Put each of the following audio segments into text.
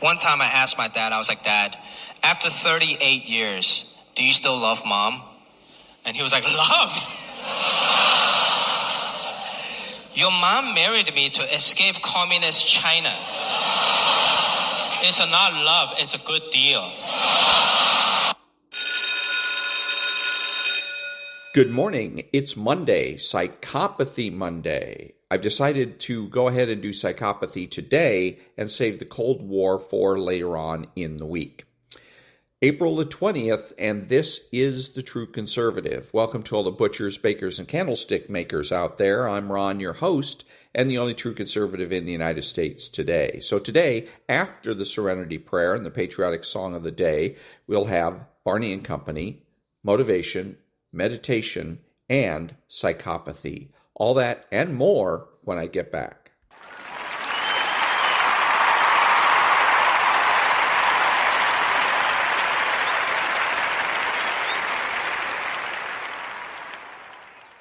One time I asked my dad, I was like, Dad, after 38 years, do you still love Mom? And he was like, love? Your mom married me to escape communist China. It's not love, it's a good deal. Good morning. It's Monday, Psychopathy Monday. I've decided to go ahead and do psychopathy today and save the Cold War for later on in the week. April the 20th, and this is The True Conservative. Welcome to all the butchers, bakers, and candlestick makers out there. I'm Ron, your host, and the only true conservative in the United States today. So today, after the Serenity Prayer and the patriotic song of the day, we'll have Varney and Company, motivation, meditation, and psychopathy. All that and more when I get back.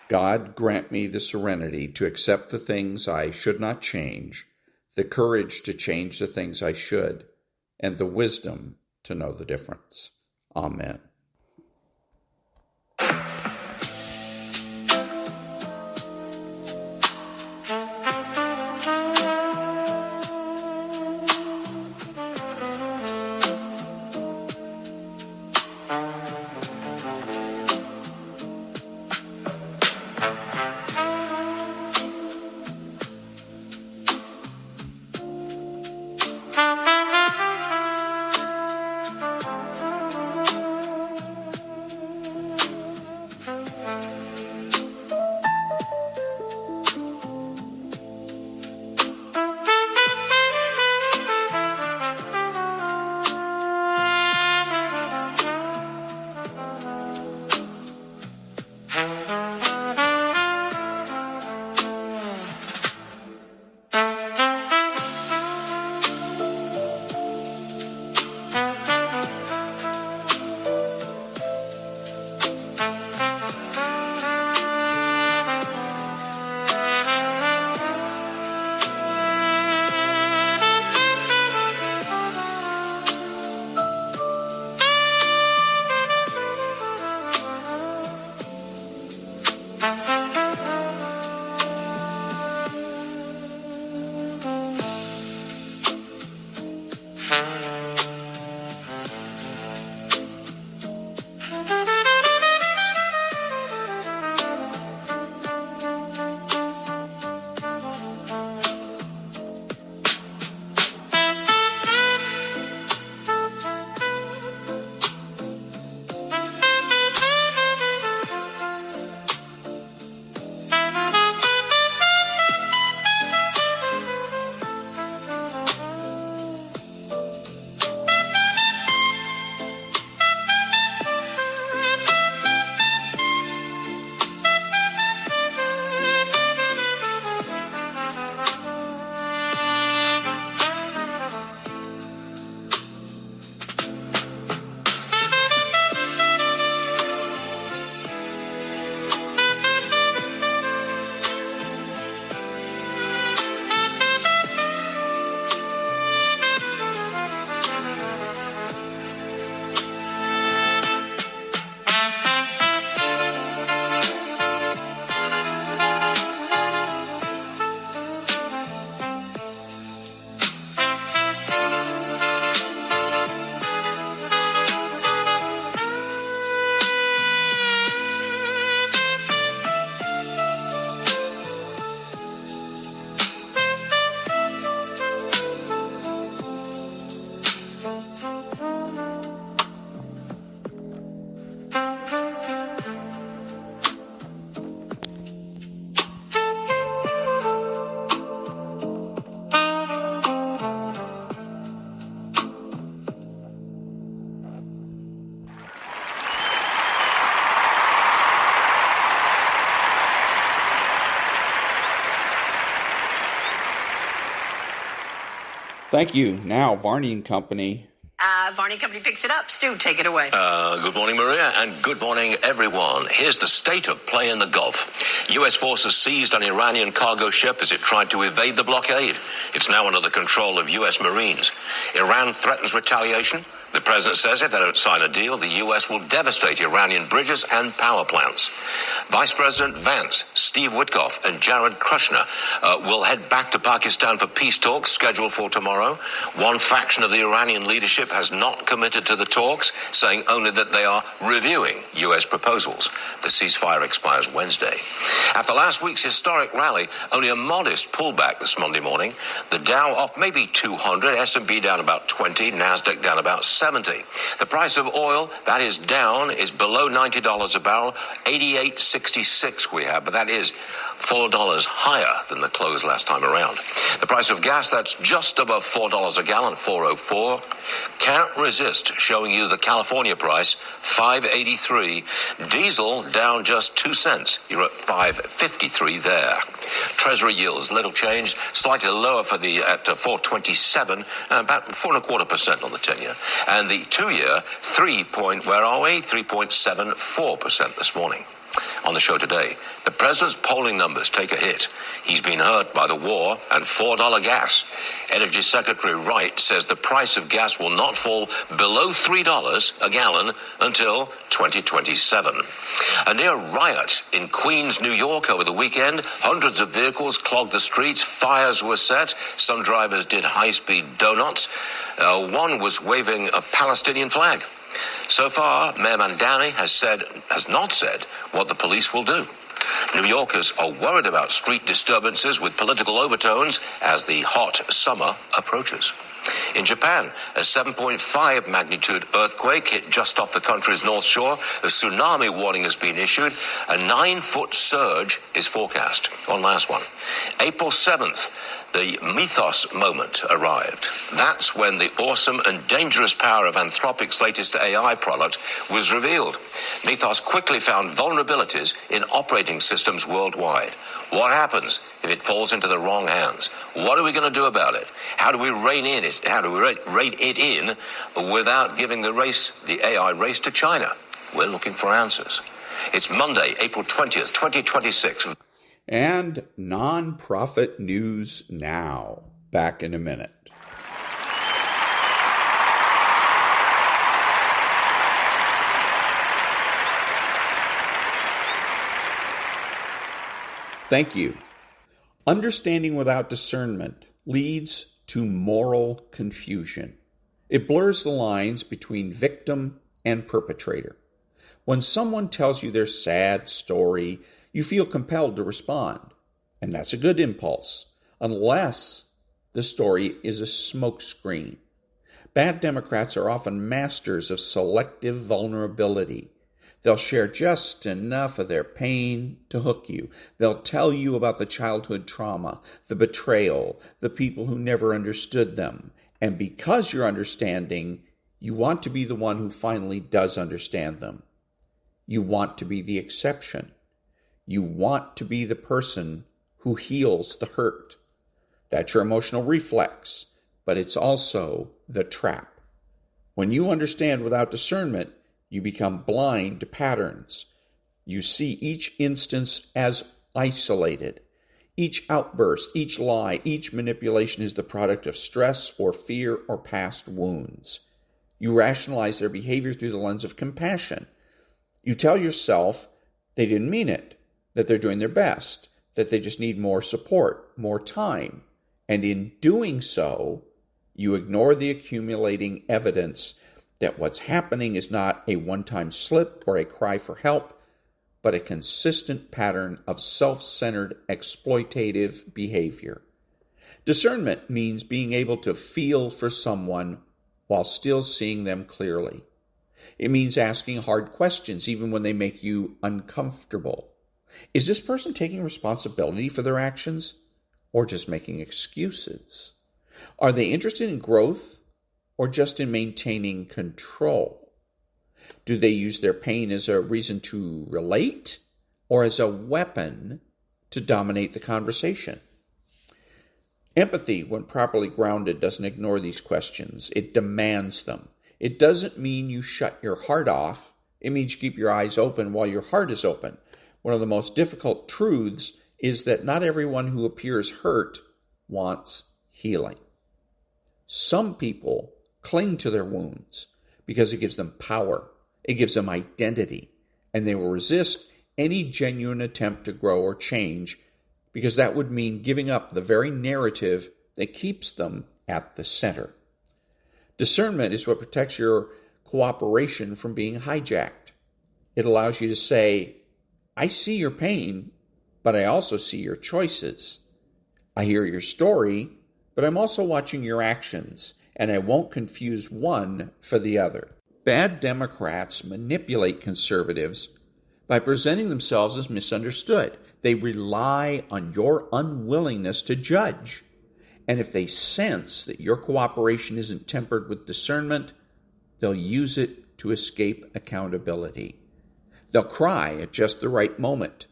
God, grant me the serenity to accept the things I should not change, the courage to change the things I should, and the wisdom to know the difference. Amen. Thank you. Now, Varney and Company. Varney and Company picks it up. Stu, take it away. Good morning, Maria, and good morning, everyone. Here's the state of play in the Gulf. U.S. forces seized an Iranian cargo ship as it tried to evade the blockade. It's now under the control of U.S. Marines. Iran threatens retaliation. The president says if they don't sign a deal, the U.S. will devastate Iranian bridges and power plants. Vice President Vance, Steve Witkoff, and Jared Kushner will head back to Pakistan for peace talks scheduled for tomorrow. One faction of the Iranian leadership has not committed to the talks, saying only that they are reviewing U.S. proposals. The ceasefire expires Wednesday. After last week's historic rally, only a modest pullback this Monday morning. The Dow off maybe 200, S&P down about 20, NASDAQ down about 70. The price of oil, that is down, is below $90 a barrel, 88.66 we have, but that is $4 higher than the close last time around. The price of gas, that's just above $4 a gallon, 4.04. Can't resist showing you the California price, 5.83. Diesel down just 2 cents. You're at 5.53 there. Treasury yields, little change, slightly lower for the at 4.27, about 4.25% on the 10-year. And the 2-year, 3.74% this morning. On the show today, the president's polling numbers take a hit. He's been hurt by the war and $4 gas. Energy Secretary Wright says the price of gas will not fall below $3 a gallon until 2027. A near riot in Queens, New York over the weekend. Hundreds of vehicles clogged the streets. Fires were set. Some drivers did high-speed donuts. One was waving a Palestinian flag. So far, Mayor Mandani has not said what the police will do. New Yorkers are worried about street disturbances with political overtones as the hot summer approaches. In Japan, a 7.5 magnitude earthquake hit just off the country's north shore. A tsunami warning has been issued. A 9-foot surge is forecast. One last one. April 7th, the mythos moment arrived. That's when the awesome and dangerous power of Anthropic's latest AI product was revealed. Mythos quickly found vulnerabilities in operating systems worldwide. What happens if it falls into the wrong hands? What are we going to do about it? How do we rein it in without giving the AI race to China? We're looking for answers. It's Monday, April 20th, 2026. And nonprofit news now. Back in a minute. Thank you. Understanding without discernment leads to moral confusion. It blurs the lines between victim and perpetrator. When someone tells you their sad story, you feel compelled to respond. And that's a good impulse, unless the story is a smokescreen. Bad Democrats are often masters of selective vulnerability. They'll share just enough of their pain to hook you. They'll tell you about the childhood trauma, the betrayal, the people who never understood them. And because you're understanding, you want to be the one who finally does understand them. You want to be the exception. You want to be the person who heals the hurt. That's your emotional reflex, but it's also the trap. When you understand without discernment, you become blind to patterns. You see each instance as isolated. Each outburst, each lie, each manipulation is the product of stress or fear or past wounds. You rationalize their behavior through the lens of compassion. You tell yourself they didn't mean it, that they're doing their best, that they just need more support, more time. And in doing so, you ignore the accumulating evidence that what's happening is not a one-time slip or a cry for help, but a consistent pattern of self-centered exploitative behavior. Discernment means being able to feel for someone while still seeing them clearly. It means asking hard questions even when they make you uncomfortable. Is this person taking responsibility for their actions or just making excuses? Are they interested in growth or just in maintaining control? Do they use their pain as a reason to relate or as a weapon to dominate the conversation? Empathy, when properly grounded, doesn't ignore these questions. It demands them. It doesn't mean you shut your heart off. It means you keep your eyes open while your heart is open. One of the most difficult truths is that not everyone who appears hurt wants healing. Some people cling to their wounds because it gives them power, it gives them identity, and they will resist any genuine attempt to grow or change because that would mean giving up the very narrative that keeps them at the center. Discernment is what protects your cooperation from being hijacked. It allows you to say, I see your pain, but I also see your choices. I hear your story, but I'm also watching your actions, and I won't confuse one for the other. Bad Democrats manipulate conservatives by presenting themselves as misunderstood. They rely on your unwillingness to judge. And if they sense that your cooperation isn't tempered with discernment, they'll use it to escape accountability. They'll cry at just the right moment.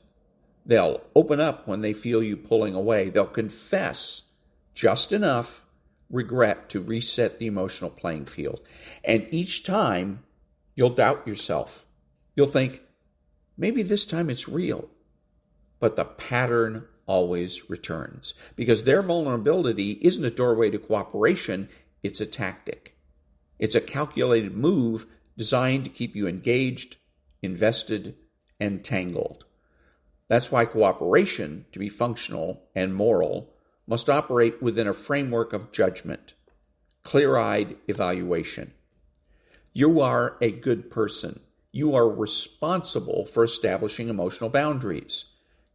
They'll open up when they feel you pulling away. They'll confess just enough regret to reset the emotional playing field. And each time, you'll doubt yourself. You'll think, maybe this time it's real. But the pattern always returns because their vulnerability isn't a doorway to cooperation, it's a tactic. It's a calculated move designed to keep you engaged, invested, and tangled. That's why cooperation, to be functional and moral, must operate within a framework of judgment, clear-eyed evaluation. You are a good person. You are responsible for establishing emotional boundaries.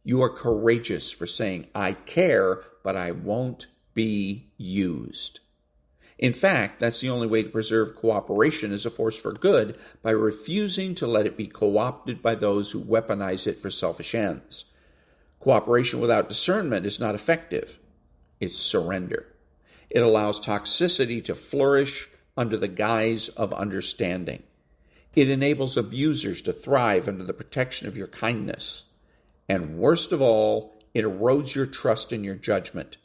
You are courageous for saying, I care, but I won't be used. In fact, that's the only way to preserve cooperation as a force for good, by refusing to let it be co-opted by those who weaponize it for selfish ends. Cooperation without discernment is not effective. It's surrender. It allows toxicity to flourish under the guise of understanding. It enables abusers to thrive under the protection of your kindness. And worst of all, it erodes your trust in your judgment.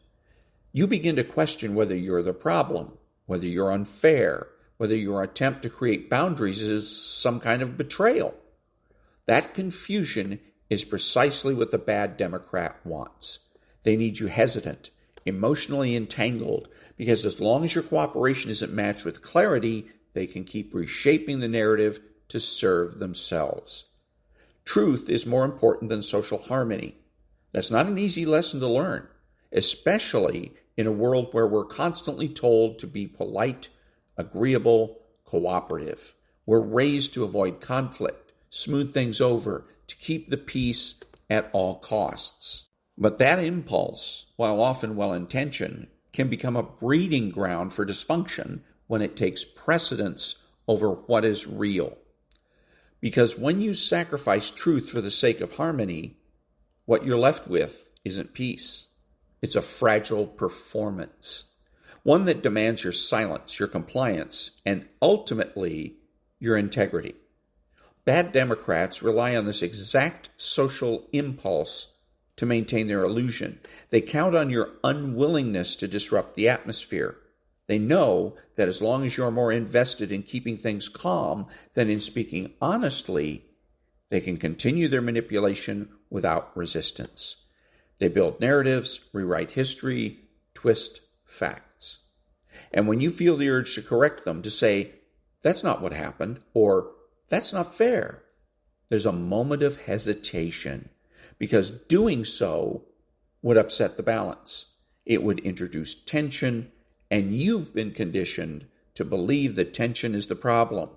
You begin to question whether you're the problem, whether you're unfair, whether your attempt to create boundaries is some kind of betrayal. That confusion is precisely what the bad Democrat wants. They need you hesitant, emotionally entangled, because as long as your cooperation isn't matched with clarity, they can keep reshaping the narrative to serve themselves. Truth is more important than social harmony. That's not an easy lesson to learn, especially in a world where we're constantly told to be polite, agreeable, cooperative. We're raised to avoid conflict, smooth things over, to keep the peace at all costs. But that impulse, while often well-intentioned, can become a breeding ground for dysfunction when it takes precedence over what is real. Because when you sacrifice truth for the sake of harmony, what you're left with isn't peace. It's a fragile performance, one that demands your silence, your compliance, and ultimately your integrity. Bad Democrats rely on this exact social impulse to maintain their illusion. They count on your unwillingness to disrupt the atmosphere. They know that as long as you're more invested in keeping things calm than in speaking honestly, they can continue their manipulation without resistance. They build narratives, rewrite history, twist facts. And when you feel the urge to correct them, to say, that's not what happened, or that's not fair, there's a moment of hesitation, because doing so would upset the balance. It would introduce tension, and you've been conditioned to believe that tension is the problem.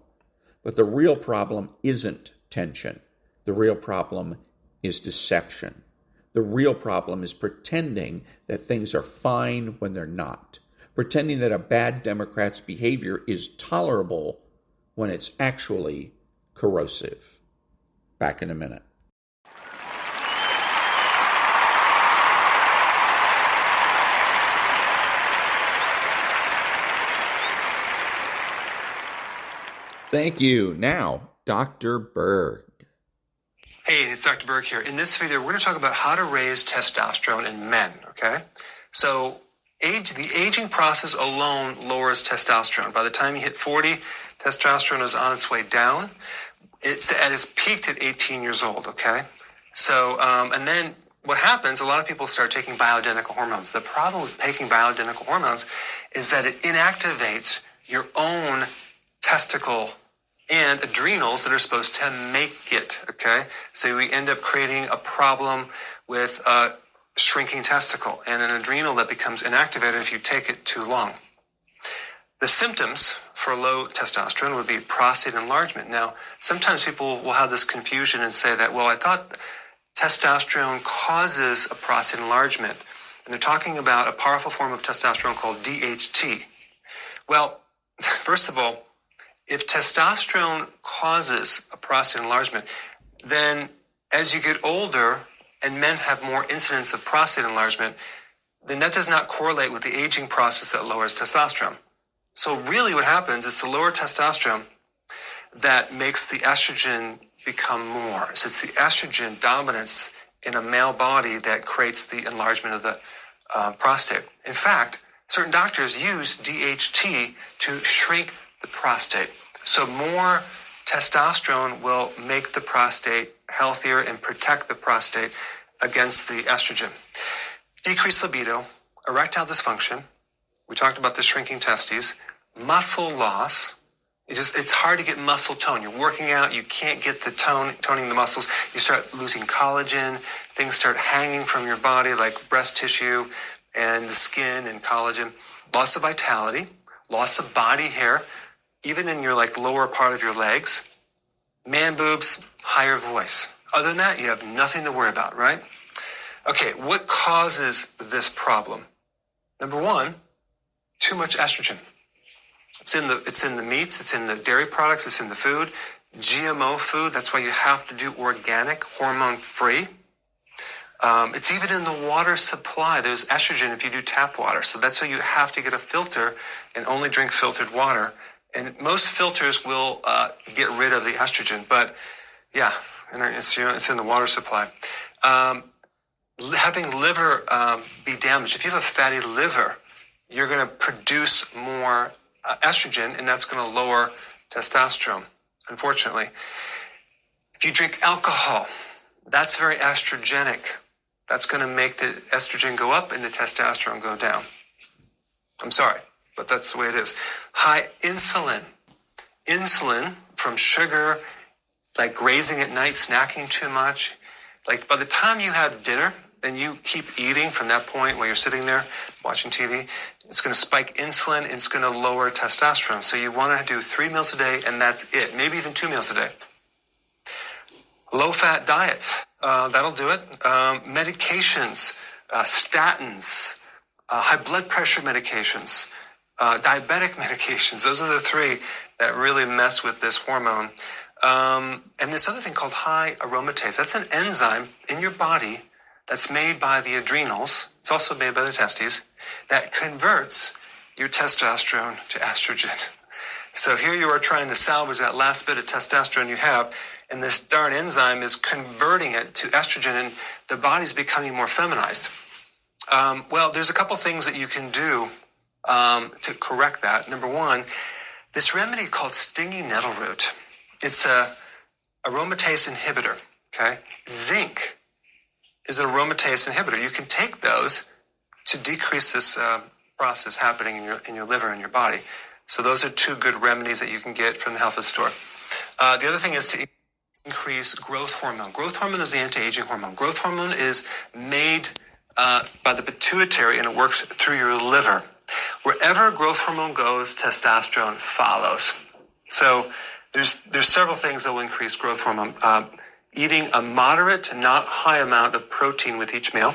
But the real problem isn't tension. The real problem is deception. The real problem is pretending that things are fine when they're not. Pretending that a bad Democrat's behavior is tolerable when it's actually corrosive. Back in a minute. Thank you. Now, Dr. Berg. Hey, it's Dr. Berg here. In this video, we're going to talk about how to raise testosterone in men, okay? So the aging process alone lowers testosterone. By the time you hit 40, Testosterone is on its way down. It's at its peak at 18 years old, okay? So, and then what happens, a lot of people start taking bioidentical hormones. The problem with taking bioidentical hormones is that it inactivates your own testicle and adrenals that are supposed to make it, okay? So we end up creating a problem with a shrinking testicle and an adrenal that becomes inactivated if you take it too long. The symptoms for low testosterone would be prostate enlargement. Now, sometimes people will have this confusion and say that, well, I thought testosterone causes a prostate enlargement. And they're talking about a powerful form of testosterone called DHT. Well, first of all, if testosterone causes a prostate enlargement, then as you get older and men have more incidence of prostate enlargement, then that does not correlate with the aging process that lowers testosterone. So really what happens is the lower testosterone that makes the estrogen become more. So it's the estrogen dominance in a male body that creates the enlargement of the prostate. In fact, certain doctors use DHT to shrink the prostate. So more testosterone will make the prostate healthier and protect the prostate against the estrogen. Decreased libido, erectile dysfunction. We talked about the shrinking testes, muscle loss. It's hard to get muscle tone. You're working out, you can't get the toning the muscles. You start losing collagen. Things start hanging from your body like breast tissue and the skin and collagen. Loss of vitality, loss of body hair, even in your lower part of your legs. Man boobs, higher voice. Other than that, you have nothing to worry about, right? Okay, what causes this problem? Number one, too much estrogen. It's in the meats, it's in the dairy products, it's in the food, GMO food. That's why you have to do organic, hormone-free. It's even in the water supply. There's estrogen if you do tap water. So that's why you have to get a filter and only drink filtered water. And most filters will get rid of the estrogen. But yeah, it's in the water supply. Having liver be damaged. If you have a fatty liver, you're going to produce more estrogen, and that's going to lower testosterone, unfortunately. If you drink alcohol, that's very estrogenic. That's going to make the estrogen go up and the testosterone go down. I'm sorry, but that's the way it is. High insulin. Insulin from sugar, like grazing at night, snacking too much. Like by the time you have dinner, and you keep eating from that point while you're sitting there watching TV, it's going to spike insulin, it's going to lower testosterone. So you want to do 3 meals a day, and that's it. Maybe even 2 meals a day. Low-fat diets, that'll do it. Medications, statins, high blood pressure medications, diabetic medications. Those are the 3 that really mess with this hormone. And this other thing called high aromatase. That's an enzyme in your body that's made by the adrenals. It's also made by the testes that converts your testosterone to estrogen. So here you are trying to salvage that last bit of testosterone you have, and this darn enzyme is converting it to estrogen, and the body's becoming more feminized. Well, there's a couple things that you can do to correct that. Number one, this remedy called stinging nettle root. It's a aromatase inhibitor, okay? Zinc is an aromatase inhibitor. You can take those to decrease this process happening in your liver and your body. So those are 2 good remedies that you can get from the health food store. The other thing is to increase growth hormone. Growth hormone is the anti-aging hormone. Growth hormone is made by the pituitary, and it works through your liver. Wherever growth hormone goes, testosterone follows. So there's several things that will increase growth hormone. Eating a moderate, not high amount of protein with each meal.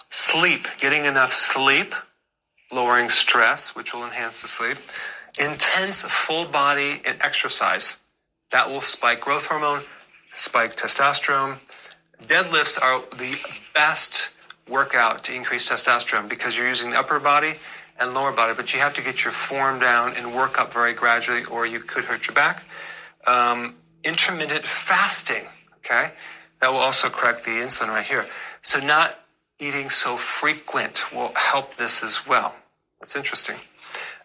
Sleep, getting enough sleep, lowering stress, which will enhance the sleep. Intense full body and exercise. That will spike growth hormone, spike testosterone. Deadlifts are the best workout to increase testosterone because you're using the upper body and lower body, but you have to get your form down and work up very gradually, or you could hurt your back. Intermittent fasting, okay? That will also correct the insulin right here. So not eating so frequent will help this as well. That's interesting.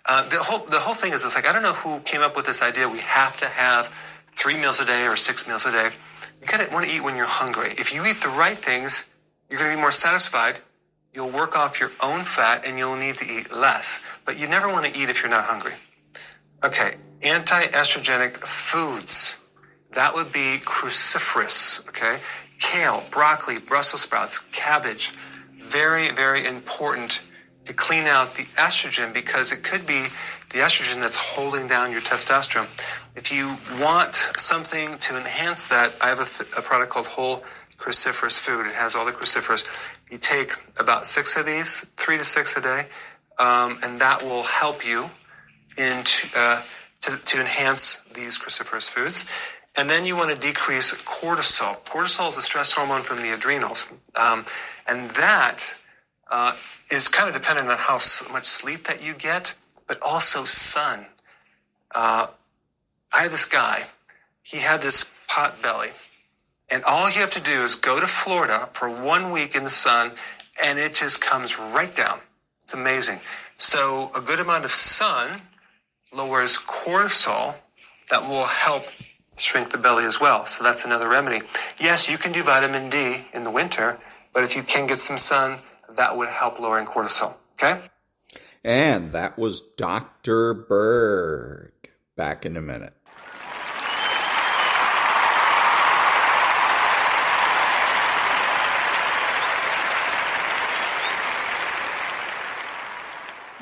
The whole thing is, it's like, I don't know who came up with this idea. We have to have 3 meals a day or 6 meals a day. You gotta want to eat when you're hungry. If you eat the right things, you're gonna be more satisfied. You'll work off your own fat and you'll need to eat less. But you never want to eat if you're not hungry. Okay, anti-estrogenic foods. That would be cruciferous, okay? Kale, broccoli, Brussels sprouts, cabbage. Very, very important to clean out the estrogen, because it could be the estrogen that's holding down your testosterone. If you want something to enhance that, I have a product called Whole Cruciferous Food. It has all the cruciferous. You take about 6 of these, 3 to 6 a day, and that will help you to enhance these cruciferous foods. And then you want to decrease cortisol. Cortisol is a stress hormone from the adrenals. And that is kind of dependent on how much sleep that you get, but also sun. I had this guy. He had this pot belly. And all you have to do is go to Florida for 1 week in the sun, and it just comes right down. It's amazing. So a good amount of sun lowers cortisol. That will help shrink the belly as well. So that's another remedy. Yes, you can do vitamin D in the winter, but if you can get some sun, that would help lowering cortisol. Okay? And that was Dr. Berg. Back in a minute.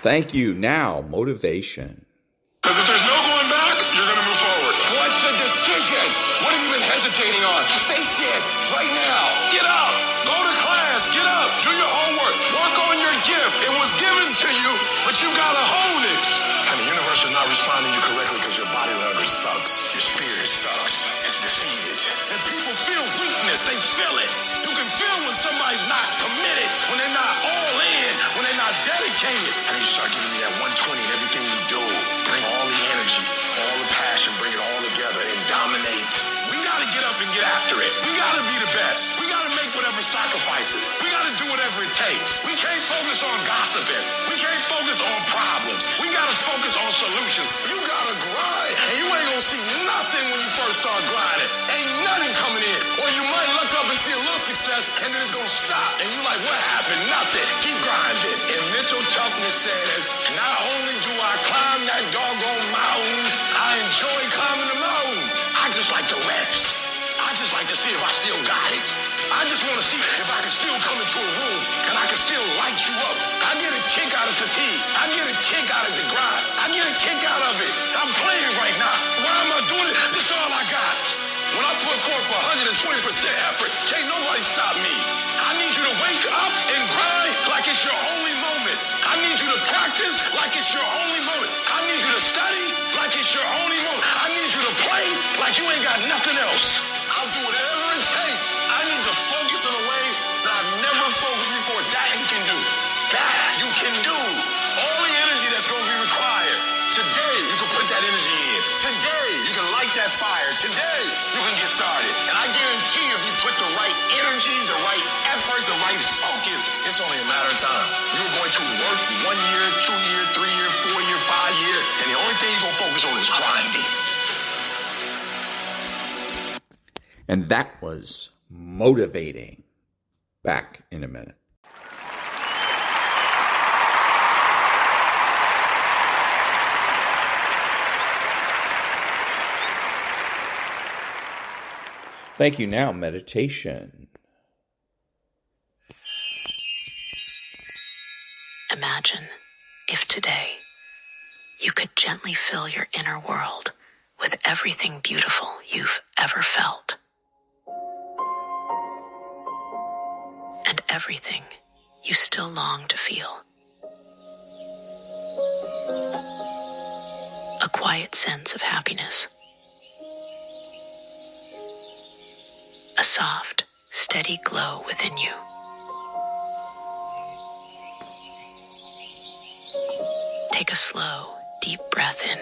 Thank you. Now, motivation. Because if there's no going back, you're going to move forward. What's the decision? What have you been hesitating on? Face it right now. Get up. Go to class. Get up. Do your homework. Work on your gift. It was given to you, but you got to hold it. And the universe is not responding to you correctly because your body language sucks. Your spirit sucks. It's defeated. And people feel weakness. They feel it. You can feel when somebody's not committed, when they're not all in, when they're not dedicated. And you start giving me that 120 in everything you do. Bring all the energy, all the passion, bring it all together and dominate. We got to get up and get after it. We got to be the best. We got to make whatever sacrifices. We got to do whatever it takes. We can't focus on gossiping. We can't focus on problems. We got to focus on solutions. You got to grind, and you ain't going to see nothing when you first start grinding. Ain't nothing coming in. Or you might look up and see a little success, and then it's going to stop. And you're like, what happened? Nothing. Keep grinding. And mental toughness says, not only do I climb that doggone mountain, I enjoy climbing the mountain. I just like the reps. I just like to see if I still got it. I just want to see if I can still come into a room and I can still light you up. I get a kick out of fatigue. I get a kick out of the grind. I get a kick out of it. I'm playing right now. Why am I doing it? This is all I got. When I put forth 120% effort, can't nobody stop me. I need you to wake up and grind like it's your only moment. I need you to practice like it's your only moment. I need you to study like it's your only moment. I need you to play like you ain't got nothing else. I'll do whatever it takes. I need to focus in a way that I've never focused before. That you can do. That you can do. All the energy that's going to be required. Today, you can put that energy in. Today, you can light that fire. Today, you can get started. And I guarantee you, if you put the right energy, the right effort, the right focus, it's only a matter of time. You're going to work 1 year, 2 year, 3 year, 4 year, 5 year, and the only thing you're going to focus on is grinding. And that was motivating. Back in a minute. Thank you. Now, meditation. Imagine if today you could gently fill your inner world with everything beautiful you've ever felt. And everything you still long to feel. A quiet sense of happiness. A soft, steady glow within you. Take a slow, deep breath in.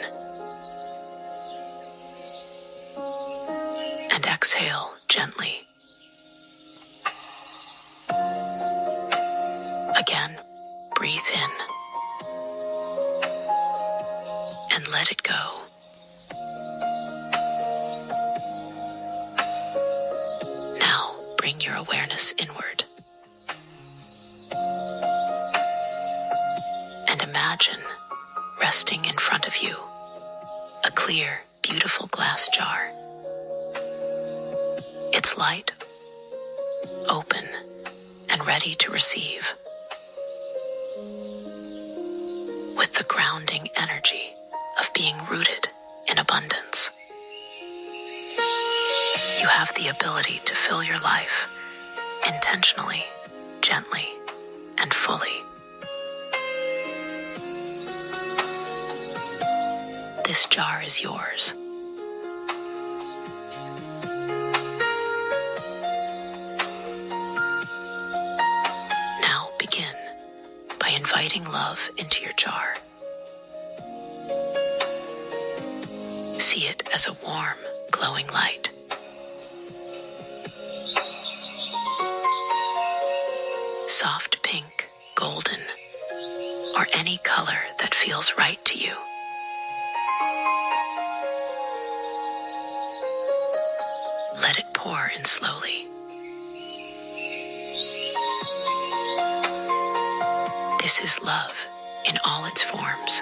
And exhale gently. Again, breathe in. inward. And imagine resting in front of you a clear, beautiful glass jar. Its light open and ready to receive, with the grounding energy of being rooted in abundance. You have the ability to fill your life intentionally, gently, and fully. This jar is yours. Now begin by inviting love into your jar. See it as a warm, glowing light. Soft pink, golden, or any color that feels right to you. Let it pour in slowly. This is love in all its forms.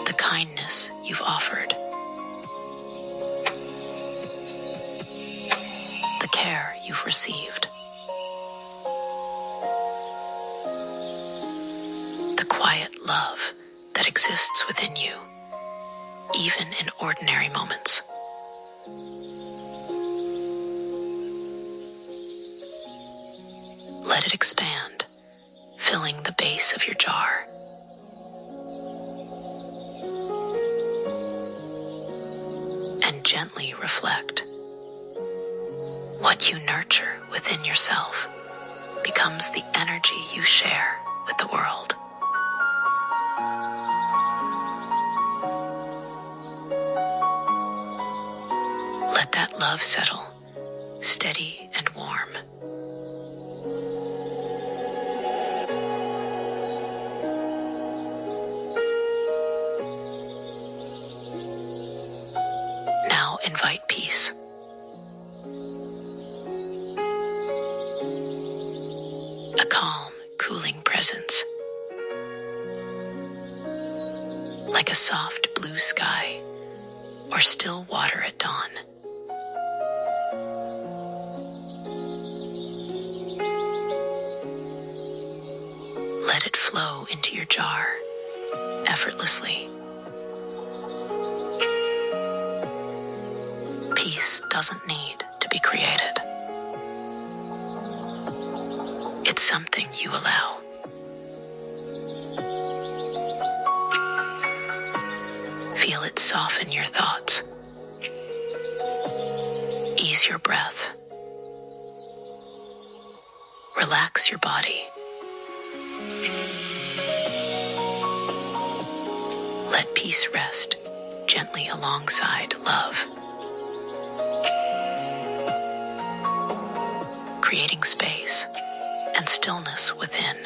The kindness you've offered. The care you've received. The quiet love that exists within you, even in ordinary moments. Let it expand, filling the base of your jar. And gently reflect. What you nurture within yourself becomes the energy you share with the world. Let that love settle, steady and warm. Now invite peace. A calm, cooling presence. Like a soft blue sky or still water at dawn. Let it flow into your jar effortlessly. Peace doesn't need to be created. It's something you allow. Feel it soften your thoughts. Ease your breath. Relax your body. Let peace rest gently alongside love, creating space and stillness within.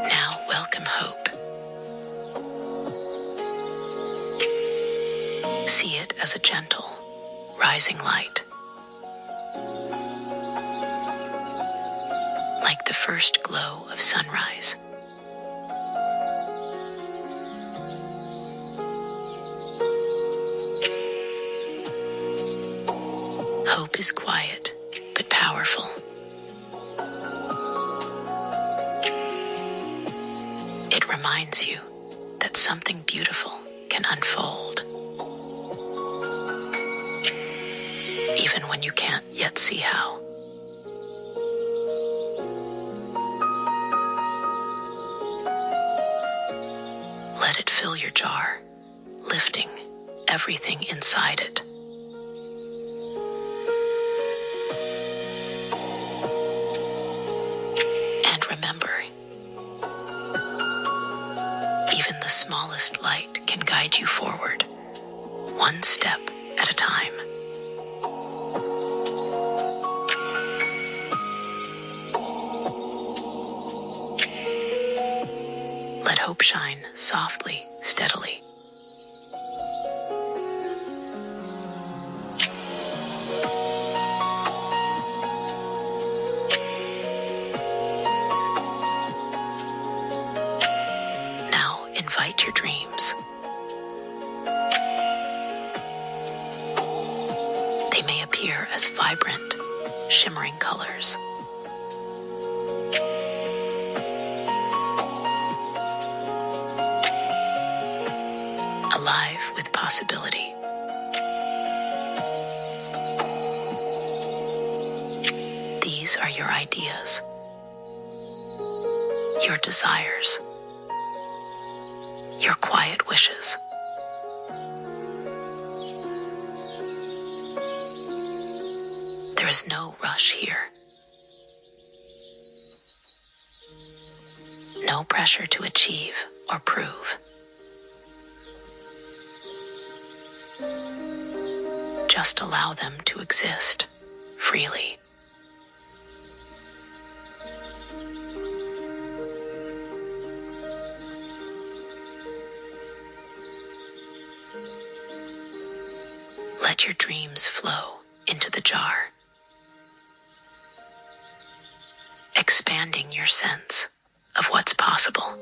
Now welcome hope. See it as a gentle, rising light. Like the first glow of sunrise. Hope is quiet, but powerful. It reminds you that something beautiful can unfold, even when you can't yet see how. Let it fill your jar, lifting everything inside it. And remember, even the smallest light can guide you forward, one step at a time. shine softly, steadily. Now invite your dreams. They may appear as vibrant, shimmering colors. Alive with possibility. These are your ideas, your desires, your quiet wishes. There is no rush here. No pressure to achieve or prove. Just allow them to exist freely. Let your dreams flow into the jar, expanding your sense of what's possible.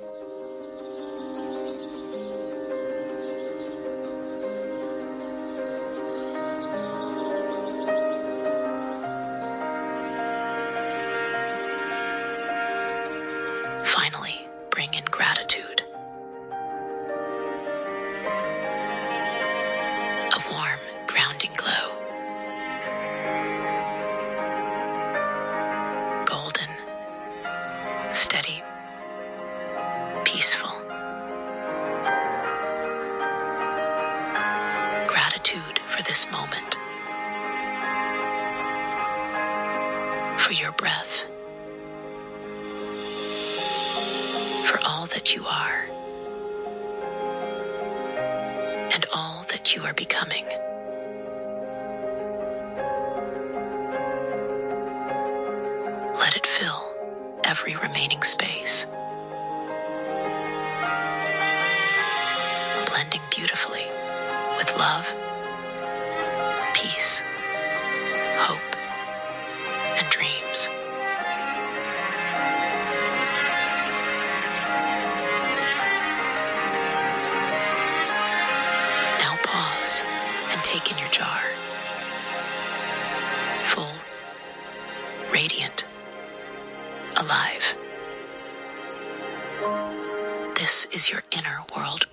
Finally, bring in gratitude. A warm, grounding glow. Golden, steady, peaceful. Gratitude for this moment. For your breath. For all that you are, and all that you are becoming. Let it fill every remaining space, blending beautifully with love, peace, hope, and dreams. And take in your jar, full, radiant, alive. This is your inner world,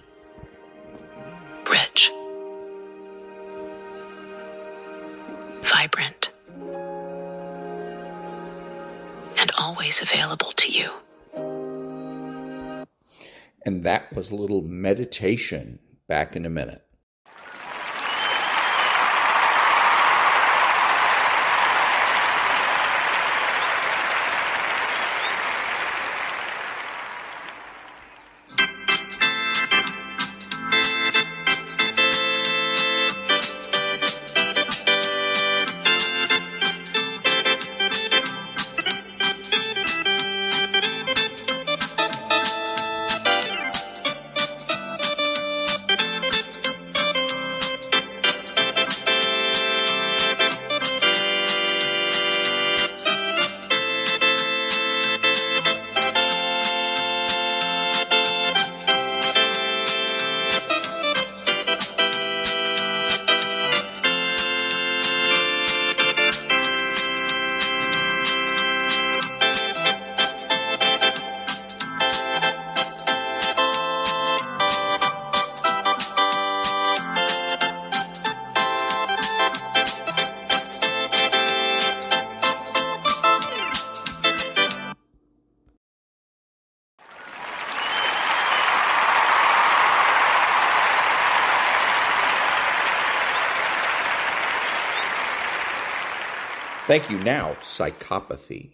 rich, vibrant, and always available to you. And that was a little meditation. Back in a minute. Thank you. Now, psychopathy.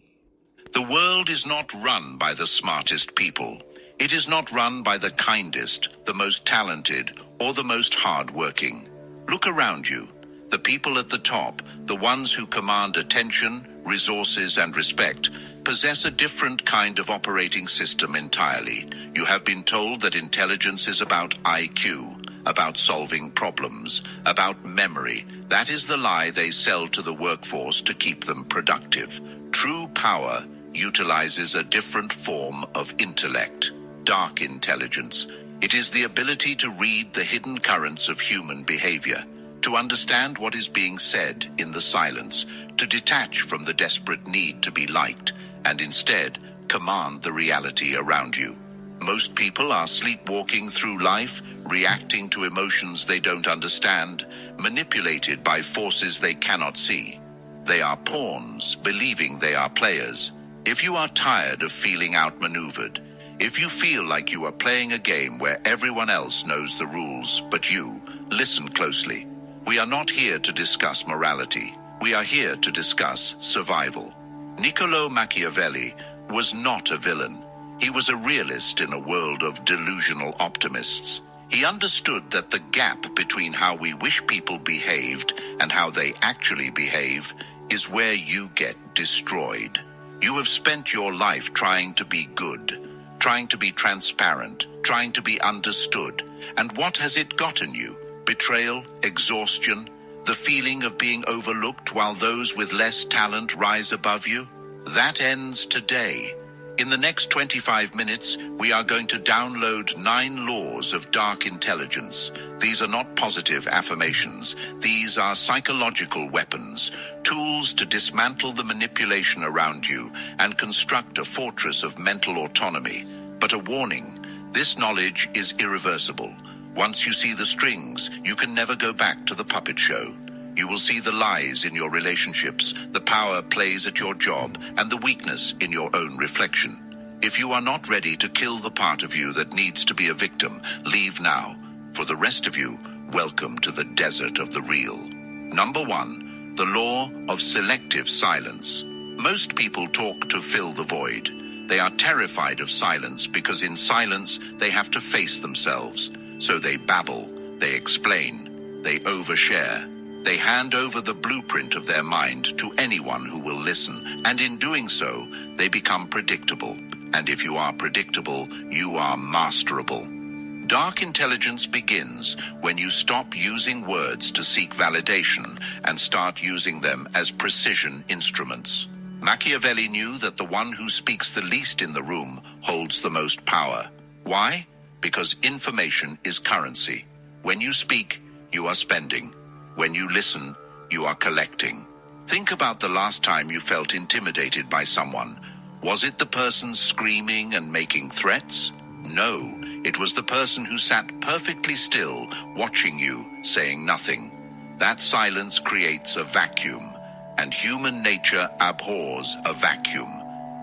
The world is not run by the smartest people. It is not run by the kindest, the most talented, or the most hard-working. Look around you. The people at the top, the ones who command attention, resources, and respect, possess a different kind of operating system entirely. You have been told that intelligence is about IQ, about solving problems, about memory. That is the lie they sell to the workforce to keep them productive. True power utilizes a different form of intellect, dark intelligence. It is the ability to read the hidden currents of human behavior, to understand what is being said in the silence, to detach from the desperate need to be liked, and instead command the reality around you. Most people are sleepwalking through life, reacting to emotions they don't understand, manipulated by forces they cannot see. They are pawns, believing they are players. If you are tired of feeling outmaneuvered, if you feel like you are playing a game where everyone else knows the rules but you, listen closely. We are not here to discuss morality. We are here to discuss survival. Niccolò Machiavelli was not a villain. He was a realist in a world of delusional optimists. He understood that the gap between how we wish people behaved and how they actually behave is where you get destroyed. You have spent your life trying to be good, trying to be transparent, trying to be understood. And what has it gotten you? Betrayal, exhaustion, the feeling of being overlooked while those with less talent rise above you? That ends today. In the next 25 minutes, we are going to download 9 laws of dark intelligence. These are not positive affirmations. These are psychological weapons, tools to dismantle the manipulation around you and construct a fortress of mental autonomy. But a warning, this knowledge is irreversible. Once you see the strings, you can never go back to the puppet show. You will see the lies in your relationships, the power plays at your job, and the weakness in your own reflection. If you are not ready to kill the part of you that needs to be a victim, leave now. For the rest of you, welcome to the desert of the real. Number 1, the law of selective silence. Most people talk to fill the void. They are terrified of silence because in silence they have to face themselves. So they babble, they explain, they overshare. They hand over the blueprint of their mind to anyone who will listen, and in doing so, they become predictable. And if you are predictable, you are masterable. Dark intelligence begins when you stop using words to seek validation and start using them as precision instruments. Machiavelli knew that the one who speaks the least in the room holds the most power. Why? Because information is currency. When you speak, you are spending. When you listen, you are collecting. Think about the last time you felt intimidated by someone. Was it the person screaming and making threats? No, it was the person who sat perfectly still, watching you, saying nothing. That silence creates a vacuum, and human nature abhors a vacuum.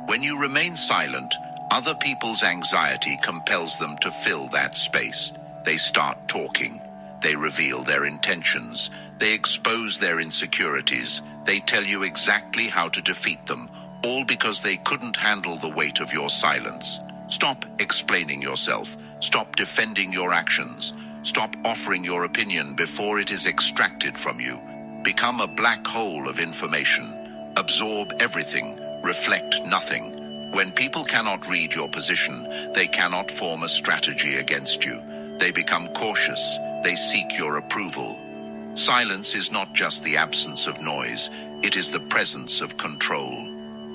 When you remain silent, other people's anxiety compels them to fill that space. They start talking. They reveal their intentions. They expose their insecurities. They tell you exactly how to defeat them, all because they couldn't handle the weight of your silence. Stop explaining yourself. Stop defending your actions. Stop offering your opinion before it is extracted from you. Become a black hole of information. Absorb everything. Reflect nothing. When people cannot read your position, they cannot form a strategy against you. They become cautious. They seek your approval. Silence is not just the absence of noise, it is the presence of control.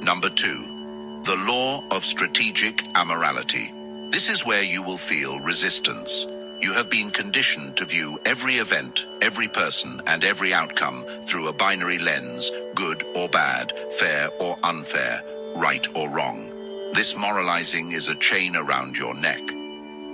Number 2, the law of strategic amorality. This is where you will feel resistance. You have been conditioned to view every event, every person, and every outcome through a binary lens, good or bad, fair or unfair, right or wrong. This moralizing is a chain around your neck.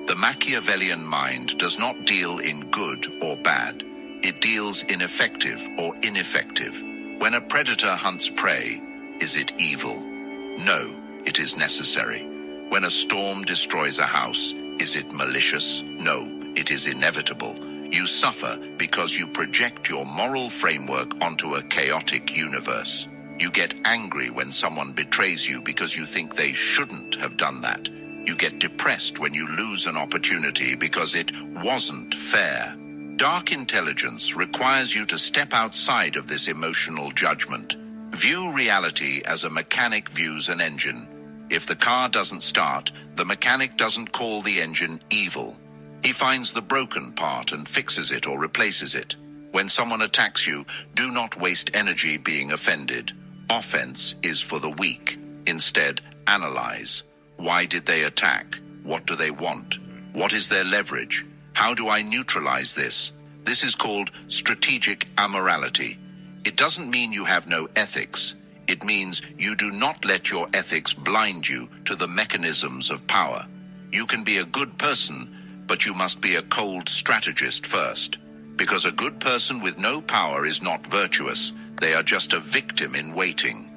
The Machiavellian mind does not deal in good or bad. It deals in effective or ineffective. When a predator hunts prey, is it evil? No, it is necessary. When a storm destroys a house, is it malicious? No, it is inevitable. You suffer because you project your moral framework onto a chaotic universe. You get angry when someone betrays you because you think they shouldn't have done that. You get depressed when you lose an opportunity because it wasn't fair. Dark intelligence requires you to step outside of this emotional judgment. View reality as a mechanic views an engine. If the car doesn't start, the mechanic doesn't call the engine evil. He finds the broken part and fixes it or replaces it. When someone attacks you, do not waste energy being offended. Offense is for the weak. Instead, analyze. Why did they attack? What do they want? What is their leverage? How do I neutralize this? This is called strategic amorality. It doesn't mean you have no ethics. It means you do not let your ethics blind you to the mechanisms of power. You can be a good person, but you must be a cold strategist first. Because a good person with no power is not virtuous. They are just a victim in waiting.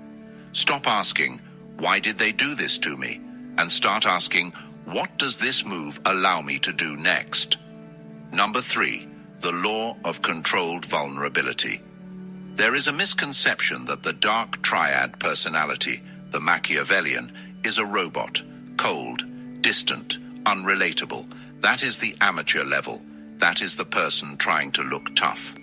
Stop asking, why did they do this to me? And start asking, what does this move allow me to do next? Number 3, the law of controlled vulnerability. There is a misconception that the dark triad personality, the Machiavellian, is a robot, cold, distant, unrelatable. That is the amateur level. That is the person trying to look tough.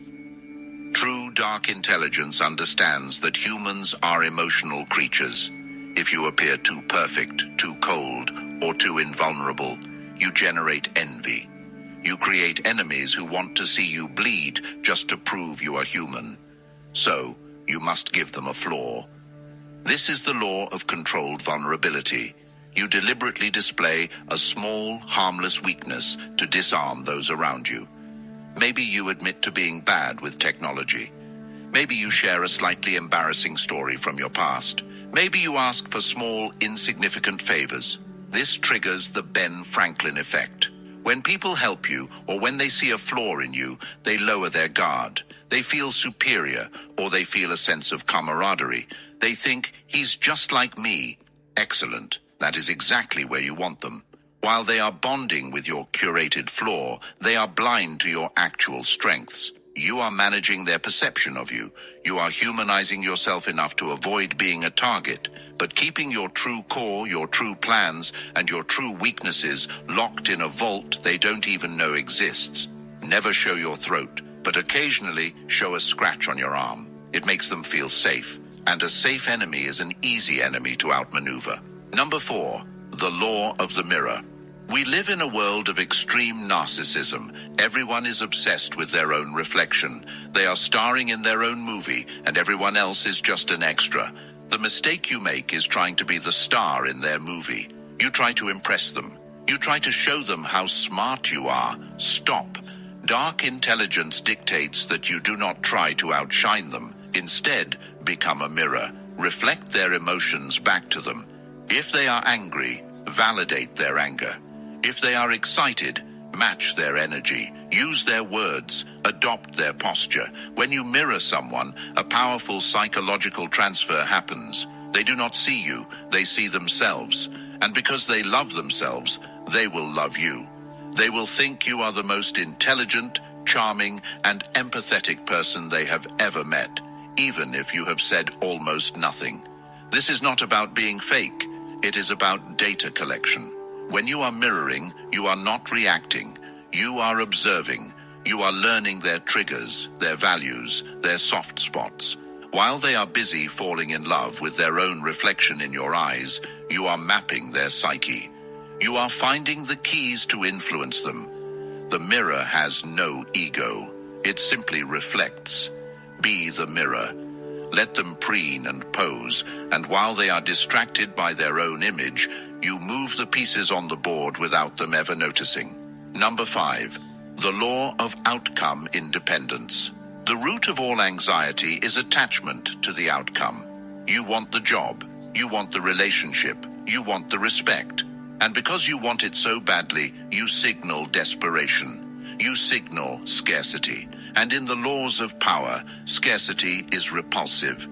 True dark intelligence understands that humans are emotional creatures. If you appear too perfect, too cold, or too invulnerable, you generate envy. You create enemies who want to see you bleed just to prove you are human. So, you must give them a flaw. This is the law of controlled vulnerability. You deliberately display a small, harmless weakness to disarm those around you. Maybe you admit to being bad with technology. Maybe you share a slightly embarrassing story from your past. Maybe you ask for small, insignificant favors. This triggers the Ben Franklin effect. When people help you, or when they see a flaw in you, they lower their guard. They feel superior, or they feel a sense of camaraderie. They think, he's just like me. Excellent. That is exactly where you want them. While they are bonding with your curated flaw, they are blind to your actual strengths. You are managing their perception of you. You are humanizing yourself enough to avoid being a target, but keeping your true core, your true plans, and your true weaknesses locked in a vault they don't even know exists. Never show your throat, but occasionally show a scratch on your arm. It makes them feel safe, and a safe enemy is an easy enemy to outmaneuver. Number 4, the law of the mirror. We live in a world of extreme narcissism. Everyone is obsessed with their own reflection. They are starring in their own movie, and everyone else is just an extra. The mistake you make is trying to be the star in their movie. You try to impress them. You try to show them how smart you are. Stop. Dark intelligence dictates that you do not try to outshine them. Instead, become a mirror. Reflect their emotions back to them. If they are angry, validate their anger. If they are excited, match their energy. Use their words. Adopt their posture. When you mirror someone, a powerful psychological transfer happens. They do not see you, they see themselves. And because they love themselves, they will love you. They will think you are the most intelligent, charming, and empathetic person they have ever met, even if you have said almost nothing. This is not about being fake. It is about data collection. When you are mirroring, you are not reacting. You are observing. You are learning their triggers, their values, their soft spots. While they are busy falling in love with their own reflection in your eyes, you are mapping their psyche. You are finding the keys to influence them. The mirror has no ego. It simply reflects. Be the mirror. Let them preen and pose, and while they are distracted by their own image, you move the pieces on the board without them ever noticing. Number 5, the law of outcome independence. The root of all anxiety is attachment to the outcome. You want the job, you want the relationship, you want the respect. And because you want it so badly, you signal desperation. You signal scarcity. And in the laws of power, scarcity is repulsive.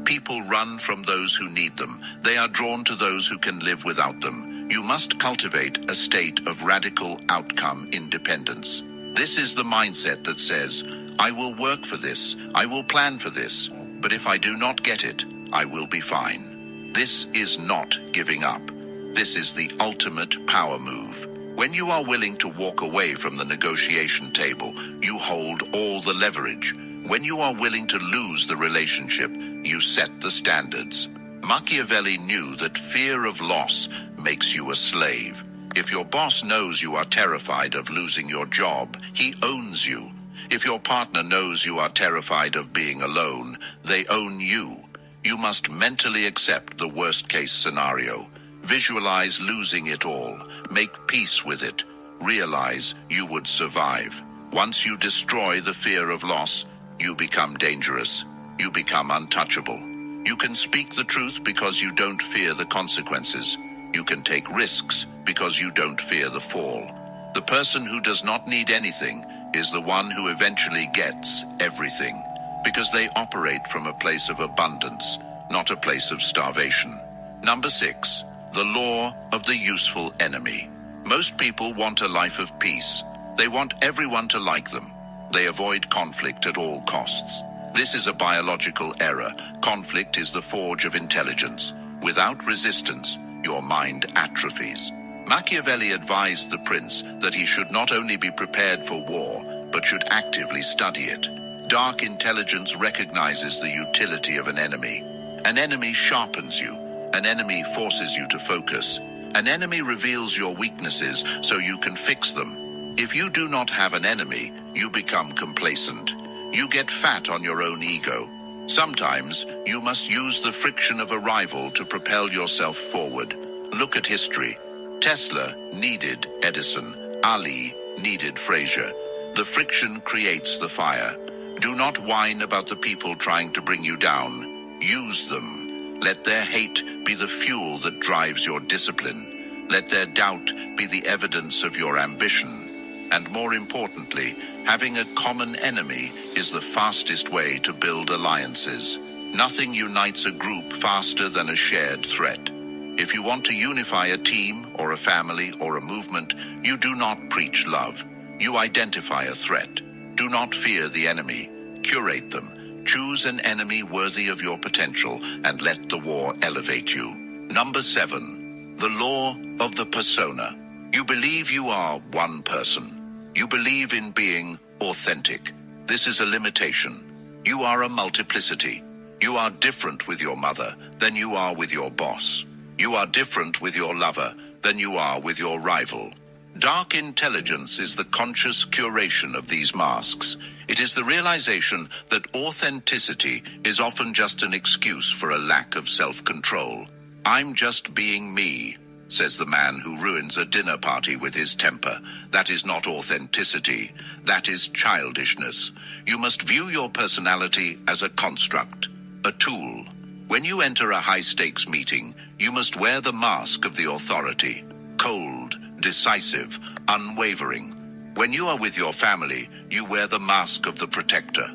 People run from those who need them. They are drawn to those who can live without them. You must cultivate a state of radical outcome independence. This is the mindset that says, I will work for this, I will plan for this, but if I do not get it, I will be fine. This is not giving up. This is the ultimate power move. When you are willing to walk away from the negotiation table, you hold all the leverage. When you are willing to lose the relationship, you set the standards. Machiavelli knew that fear of loss makes you a slave. If your boss knows you are terrified of losing your job, he owns you. If your partner knows you are terrified of being alone, they own you. You must mentally accept the worst-case scenario. Visualize losing it all. Make peace with it. Realize you would survive. Once you destroy the fear of loss, you become dangerous. You become untouchable. You can speak the truth because you don't fear the consequences. You can take risks because you don't fear the fall. The person who does not need anything is the one who eventually gets everything, because they operate from a place of abundance, not a place of starvation. Number 6, the law of the useful enemy. Most people want a life of peace. They want everyone to like them. They avoid conflict at all costs. This is a biological error. Conflict is the forge of intelligence. Without resistance, your mind atrophies. Machiavelli advised the prince that he should not only be prepared for war, but should actively study it. Dark intelligence recognizes the utility of an enemy. An enemy sharpens you. An enemy forces you to focus. An enemy reveals your weaknesses so you can fix them. If you do not have an enemy, you become complacent. You get fat on your own ego. Sometimes you must use the friction of a rival to propel yourself forward. Look at history. Tesla needed Edison. Ali needed Fraser. The friction creates the fire. Do not whine about the people trying to bring you down. Use them. Let their hate be the fuel that drives your discipline. Let their doubt be the evidence of your ambition. And more importantly, having a common enemy is the fastest way to build alliances. Nothing unites a group faster than a shared threat. If you want to unify a team or a family or a movement, you do not preach love. You identify a threat. Do not fear the enemy. Curate them. Choose an enemy worthy of your potential and let the war elevate you. Number 7, the law of the persona. You believe you are one person. You believe in being authentic. This is a limitation. You are a multiplicity. You are different with your mother than you are with your boss. You are different with your lover than you are with your rival. Dark intelligence is the conscious curation of these masks. It is the realization that authenticity is often just an excuse for a lack of self-control. I'm just being me, says the man who ruins a dinner party with his temper. That is not authenticity. That is childishness. You must view your personality as a construct, a tool. When you enter a high-stakes meeting, you must wear the mask of the authority. Cold, decisive, unwavering. When you are with your family, you wear the mask of the protector.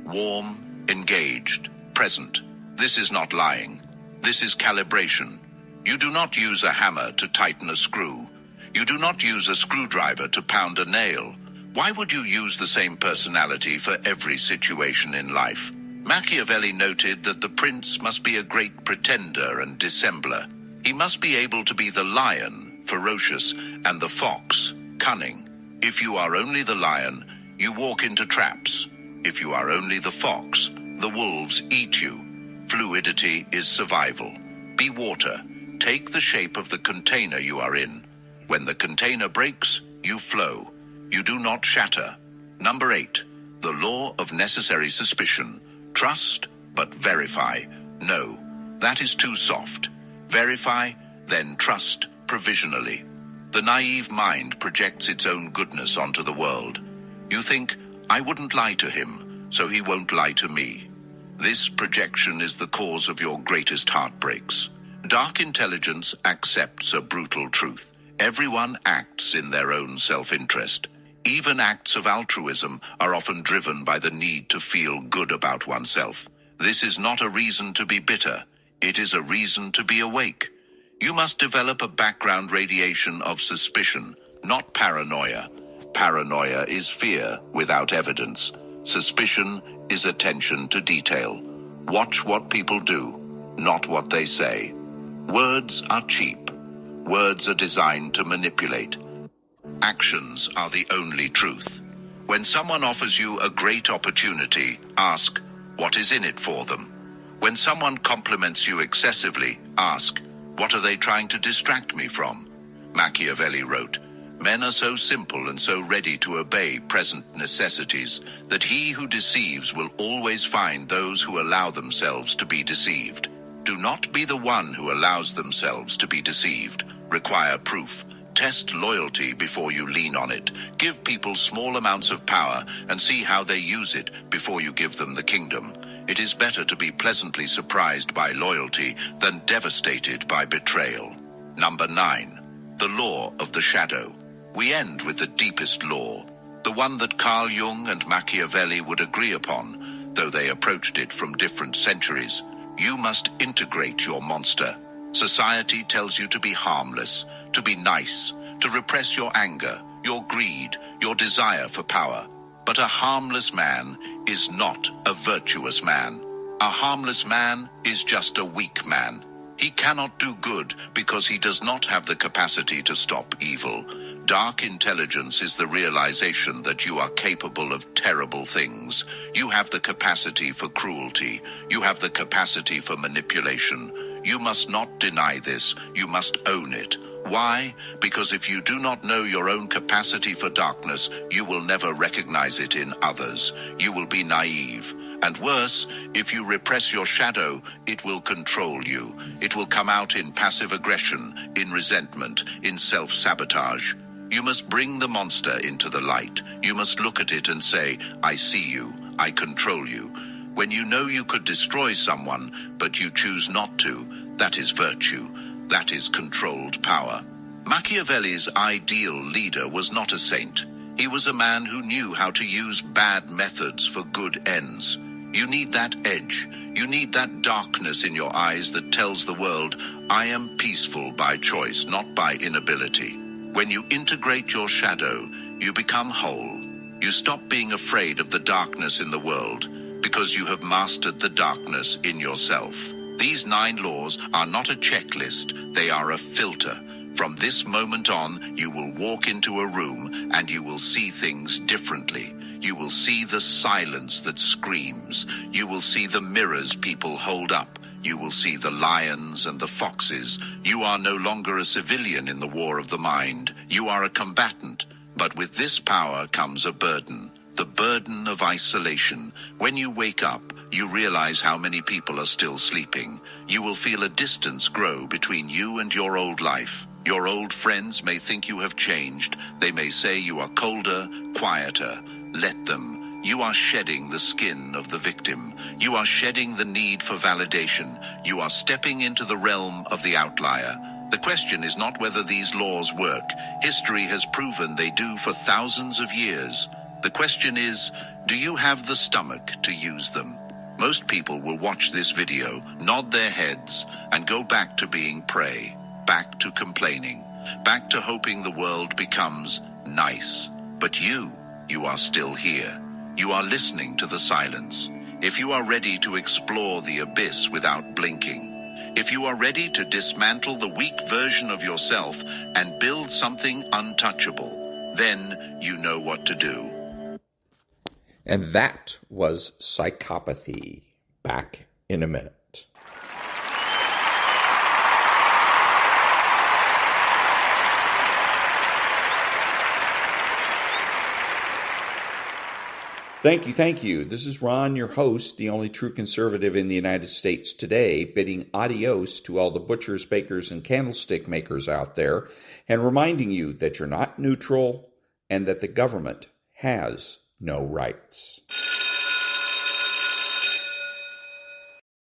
Warm, engaged, present. This is not lying. This is calibration. You do not use a hammer to tighten a screw. You do not use a screwdriver to pound a nail. Why would you use the same personality for every situation in life? Machiavelli noted that the prince must be a great pretender and dissembler. He must be able to be the lion, ferocious, and the fox, cunning. If you are only the lion, you walk into traps. If you are only the fox, the wolves eat you. Fluidity is survival. Be water. Take the shape of the container you are in. When the container breaks, you flow. You do not shatter. Number 8, the law of necessary suspicion. Trust, but verify. No, that is too soft. Verify, then trust provisionally. The naive mind projects its own goodness onto the world. You think, I wouldn't lie to him, so he won't lie to me. This projection is the cause of your greatest heartbreaks. Dark intelligence accepts a brutal truth. Everyone acts in their own self-interest. Even acts of altruism are often driven by the need to feel good about oneself. This is not a reason to be bitter. It is a reason to be awake. You must develop a background radiation of suspicion, not paranoia. Paranoia is fear without evidence. Suspicion is attention to detail. Watch what people do, not what they say. Words are cheap. Words are designed to manipulate. Actions are the only truth. When someone offers you a great opportunity, ask, what is in it for them? When someone compliments you excessively, ask, what are they trying to distract me from? Machiavelli wrote, men are so simple and so ready to obey present necessities that he who deceives will always find those who allow themselves to be deceived. Do not be the one who allows themselves to be deceived. Require proof. Test loyalty before you lean on it. Give people small amounts of power and see how they use it before you give them the kingdom. It is better to be pleasantly surprised by loyalty than devastated by betrayal. Number 9. The law of the shadow. We end with the deepest law, the one that Carl Jung and Machiavelli would agree upon, though they approached it from different centuries. You must integrate your monster. Society tells you to be harmless, to be nice, to repress your anger, your greed, your desire for power. But a harmless man is not a virtuous man. A harmless man is just a weak man. He cannot do good because he does not have the capacity to stop evil. Dark intelligence is the realization that you are capable of terrible things. You have the capacity for cruelty. You have the capacity for manipulation. You must not deny this. You must own it. Why? Because if you do not know your own capacity for darkness, you will never recognize it in others. You will be naive. And worse, if you repress your shadow, it will control you. It will come out in passive aggression, in resentment, in self-sabotage. You must bring the monster into the light. You must look at it and say, I see you, I control you. When you know you could destroy someone, but you choose not to, that is virtue. That is controlled power. Machiavelli's ideal leader was not a saint. He was a man who knew how to use bad methods for good ends. You need that edge. You need that darkness in your eyes that tells the world, I am peaceful by choice, not by inability. When you integrate your shadow, you become whole. You stop being afraid of the darkness in the world because you have mastered the darkness in yourself. These 9 laws are not a checklist, they are a filter. From this moment on, you will walk into a room and you will see things differently. You will see the silence that screams. You will see the mirrors people hold up. You will see the lions and the foxes. You are no longer a civilian in the war of the mind. You are a combatant. But with this power comes a burden. The burden of isolation. When you wake up, you realize how many people are still sleeping. You will feel a distance grow between you and your old life. Your old friends may think you have changed. They may say you are colder, quieter. Let them. You are shedding the skin of the victim. You are shedding the need for validation. You are stepping into the realm of the outlier. The question is not whether these laws work. History has proven they do for thousands of years. The question is, do you have the stomach to use them? Most people will watch this video, nod their heads, and go back to being prey, back to complaining, back to hoping the world becomes nice. But you are still here. You are listening to the silence. If you are ready to explore the abyss without blinking, if you are ready to dismantle the weak version of yourself and build something untouchable, then you know what to do. And that was Psychopathy. Back in a minute. Thank you. This is Ron, your host, the only true conservative in the United States today, bidding adios to all the butchers, bakers, and candlestick makers out there, and reminding you that you're not neutral and that the government has no rights.